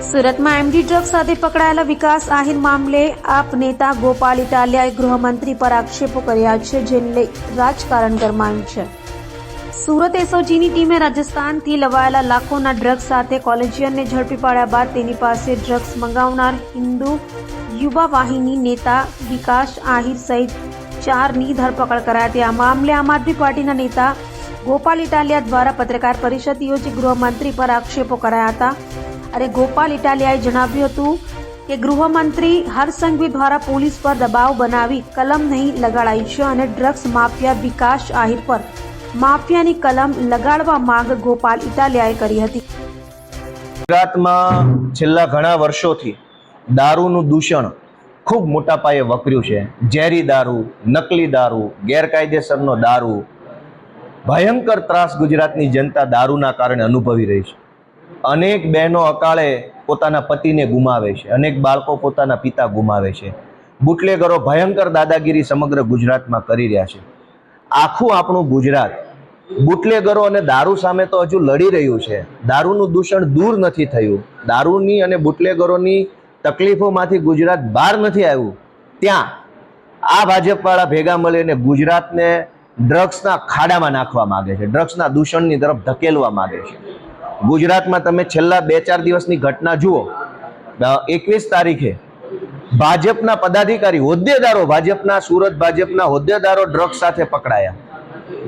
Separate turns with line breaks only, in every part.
सूरत में MD drugs साथे पकड़ाયેલા વિકાસ આહિર મામલે આપ નેતા ગોપાલ ઇટાલિયાએ ગૃહમંત્રી પર આક્ષેપો કર્યા છે, જેને લઈ રાજકારણ ગરમાયું છે। સુરત એસઓજીની ટીમે રાજસ્થાનથી લવાયેલા લાખોના ડ્રગ્સ સાથે કોલેજિયનને ઝડપી પાડ્યા બાદ તેની પાસે ડ્રગ્સ મંગાવનાર હિન્દુ યુવા વાહિની નેતા વિકાસ આહિર સહિત 4ની ધરપકડ કરાઈ હતી। આ મામલે આમ આદમી પાર્ટીના નેતા ગોપાલ ઇટાલિયા દ્વારા પત્રકાર પરિષદ યોજી ગૃહમંત્રી પર આક્ષેપો કરાયા હતા। अरे गोपाल इटालियाए जणाव्युं हतुं के गृहमंत्री हर्ष संघवी द्वारा पुलिस पर दबाव बनावी कलम नहीं लगाड़ाई छे अने ड्रग्स माफिया विकास आहिर पर माफियानी कलम लगाड़वा मांग गोपाल इटालियाए करी हती।
गुजरातमां छेल्ला घणा वर्षोथी दारूनुं दूषण खूब मोटा पाये वकर्युं छे। झेरी दारू, नकली दारू, गैरकायदेसरनो दारू, भयंकर त्रास गुजरातनी जनता दारूना कारणे अनुभवी रही छे। अनेक बहनों अकाळे पोताना पतिने गुमावे छे, अनेक बाळको पोताना पिता गुमावे छे। बूटलेगरो भयंकर दादागिरी समग्र गुजरातमां करी रह्या छे। आखुं आपणुं गुजरात बूटलेगरो अने दारू सामे तो हजू लड़ी रह्युं छे। दारूनुं दूषण दूर नथी थयुं, दारूनी अने बूटलेगरोनी तकलीफोमांथी गुजरात बहार नथी आव्युं, त्यां आ भाजपवाळा भेगा मळीने गुजरातने ड्रग्सना खाडामां नाखवा मांगे छे, ड्रग्सना दूषणनी तरफ धकेलवा मांगे छे। गुजरात में तमे छेल्ला 2-4 दिवसनी घटना जुओ। 21 तारीखे भाजपना पदाधिकारी होद्देदारो, भाजपना सूरत भाजपना होद्देदारो ड्रग्स साथे पकड़ाया।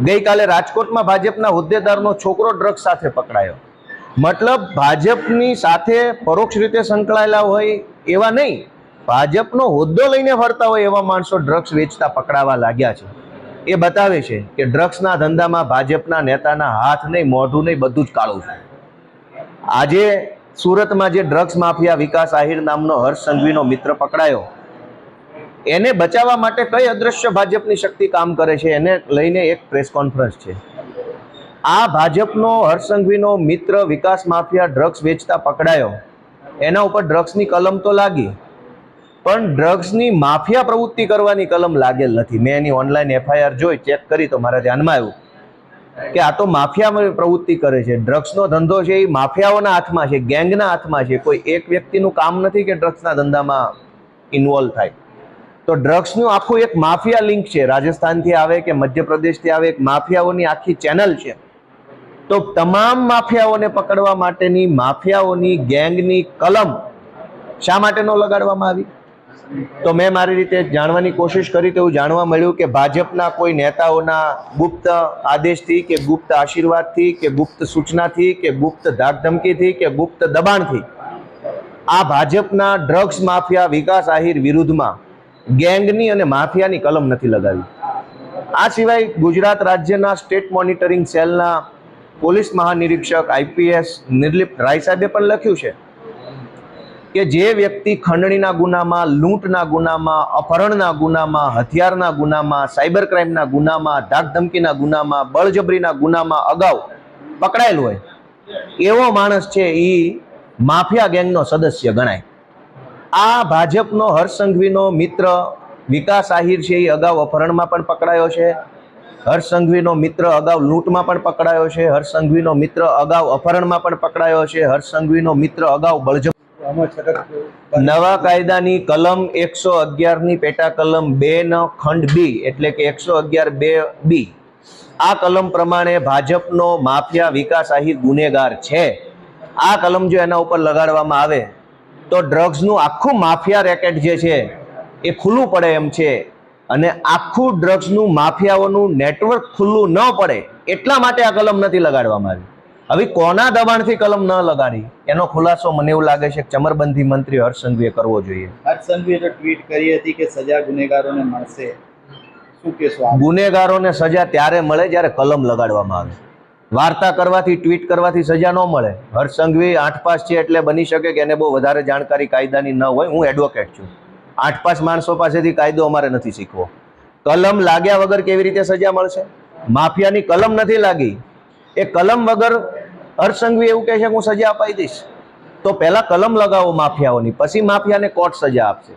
गई काले राजकोट में भाजपना होद्देदारनो छोकरो ड्रग्स साथे पकड़ायो। मतलब भाजपनी साथे परोक्ष रीते संकळाયેલા होय एवा नहीं, भाजपनो होद्दो लईने फरता होय एवा माणसो ड्रग्स वेचता पकड़ावा लाग्या छे। ए बतावे छे के ड्रग्सना धंधामां भाजपना नेताना हाथ नहीं, मोढुं नहीं, बधुं ज काळुं छे। आजे सूरत में जे ड्रग्स माफिया विकास आहिर नामनो हर्ष संघवीनो मित्र पकड़ायो, एने बचावा माटे कई अदृश्य भाजपनी शक्ति काम करे छे, एने लईने एक प्रेस कॉन्फ्रन्स छे। आ भाजपनो हर्ष संघवीनो मित्र विकास माफिया ड्रग्स वेचता पकड़ायो, एना उपर ड्रग्सनी कलम तो लागी, पण ड्रग्सनी माफिया प्रवृत्ति करवानी कलम लागेल नथी। मैं एनी ऑनलाइन एफआईआर जोई, चेक करी तो मारा ध्यानमां आव्युं કે આ તો માફિયા પ્રવૃત્તિ કરે છે। ડ્રગ્સનો ધંધો છે એ માફિયાઓના હાથમાં છે, ગેંગના હાથમાં છે। કોઈ એક વ્યક્તિનું કામ નથી કે ડ્રગ્સના ધંધામાં ઇન્વોલ્વ થાય। તો ડ્રગ્સનું આખું એક માફિયા લિંક છે, રાજસ્થાનથી આવે કે મધ્યપ્રદેશથી આવે, એક માફિયાઓની આખી ચેનલ છે। તો તમામ માફિયાઓને પકડવા માટેની માફિયાઓની ગેંગની કલમ શા માટે ન લગાડવામાં આવી? तो मैं मारी रीते जाणवानी कोशिश करी तो जाणवा मळ्युं के भाजपना कोई नेताओना गुप्त आदेशथी के गुप्त आशीर्वादथी के गुप्त सूचनाथी के गुप्त धाकधमकीथी के गुप्त दबाणथी आ भाजपना ड्रग्स माफिया विकास आहिर विरुद्धमां गैंगनी अने माफियानी कलम नथी लगावी। आ सिवाय गुजरात राज्यना स्टेट मॉनिटरिंग सेलना पोलीस महानिरीक्षक आईपीएस निर्लिप्त राय साहेबे पण लख्युं छे કે જે વ્યક્તિ ખંડણીના ગુનામાં, લૂંટના ગુનામાં, અપહરણના ગુનામાં, હથિયારના ગુનામાં, સાયબર ક્રાઇમના ગુનામાં, ધાકધમકીના ગુનામાં, બળજબરીના ગુનામાં અગાઉ પકડાયેલો હોય એવો માણસ છે એ માફિયા ગેંગનો સદસ્ય ગણાય। આ ભાજપનો હર્ષ સંઘવીનો મિત્ર વિકાસ આહિર છે એ અગાઉ અપહરણમાં પણ પકડાયો છે, હર્ષ સંઘવીનો મિત્ર અગાઉ લૂંટમાં પણ પકડાયો છે, હર્ષ સંઘવીનો મિત્ર અગાઉ અપહરણમાં પણ પકડાયો છે, હર્ષ સંઘવીનો મિત્ર અગાઉ બળજબરી नवा कायदानी कलम 111 नी पेटा कलम 2 नो खंड बी एटले के 111(2)(b आ कलम प्रमाणे भाजपनो माफिया विकास आहिर गुनेगार छे। आ कलम जो एना उपर लगाडवामां आवे तो ड्रग्सनु आखुं माफिया रेकेट जे छे ए खुल्लुं पड़े एम छे अने आखुं ड्रग्सनु माफियाओनुं नेटवर्क खुल्लुं न पड़े एटला माटे आ कलम नथी लगाडवामां आवी। હવે કોના દબાણથી કલમ ન લગાડી એનો ખુલાસો મને એવું લાગે છે કે ચમરબંધી મંત્રી હર્ષ સંઘવીએ કરવો જોઈએ।
હર્ષ સંઘવીએ તો ટ્વીટ કરી હતી કે સજા ગુનેગારોને મળશે, શું કહેશો?
ગુનેગારોને સજા ત્યારે મળે જ્યારે કલમ લગાડવામાં આવે। વાર્તા કરવાથી, ટ્વીટ કરવાથી સજા ન મળે। હર્ષ સંઘવી 8 પાસ છે એટલે બની શકે કે એને બહુ વધારે જાણકારી કાયદાની ન હોય। હું એડવોકેટ છું, 8 પાસ માણસો પાસેથી કાયદો અમારે નથી શીખવો। કલમ લાગ્યા વગર કેવી રીતે સજા મળશે? માફિયાની કલમ નથી લાગી, એ કલમ વગર હર્ષ સંઘવી એવું કહે છે કે હું સજા અપાઈ દઈશ, તો પહેલા કલમ લગાવો માફિયાઓની, પછી માફિયાને કોર્ટ સજા આપશે।